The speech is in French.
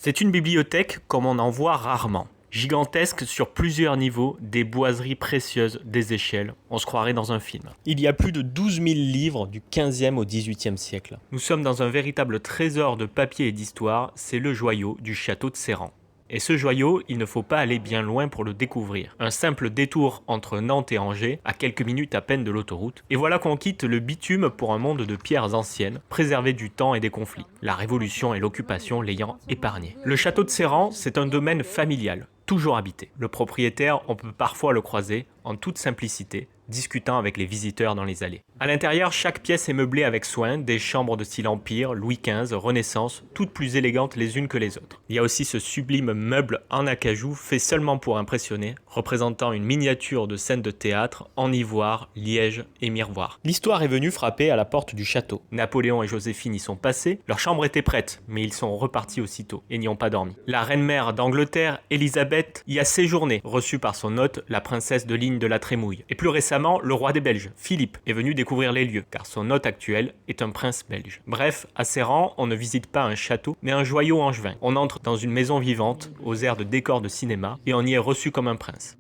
C'est une bibliothèque comme on en voit rarement. Gigantesque sur plusieurs niveaux, des boiseries précieuses, des échelles, on se croirait dans un film. Il y a plus de 12 000 livres du 15e au 18e siècle. Nous sommes dans un véritable trésor de papier et d'histoire, c'est le joyau du château de Serran. Et ce joyau, il ne faut pas aller bien loin pour le découvrir. Un simple détour entre Nantes et Angers, à quelques minutes à peine de l'autoroute, et voilà qu'on quitte le bitume pour un monde de pierres anciennes, préservé du temps et des conflits, la Révolution et l'occupation l'ayant épargné. Le château de Serran, c'est un domaine familial, toujours habité. Le propriétaire, on peut parfois le croiser, en toute simplicité, discutant avec les visiteurs dans les allées. À l'intérieur, chaque pièce est meublée avec soin, des chambres de style Empire, Louis XV, Renaissance, toutes plus élégantes les unes que les autres. Il y a aussi ce sublime meuble en acajou fait seulement pour impressionner, représentant une miniature de scène de théâtre en ivoire, liège et miroir. L'histoire est venue frapper à la porte du château. Napoléon et Joséphine y sont passés, leur chambre était prête, mais ils sont repartis aussitôt et n'y ont pas dormi. La reine-mère d'Angleterre, Élisabeth, y a séjourné, reçue par son hôte, la princesse de Ligne de la Trémouille. Et plus récemment, le roi des Belges, Philippe, est venu découvrir les lieux, car son hôte actuel est un prince belge. Bref, à Serran, on ne visite pas un château, mais un joyau angevin. On entre dans une maison vivante, aux airs de décor de cinéma, et on y est reçu comme un prince.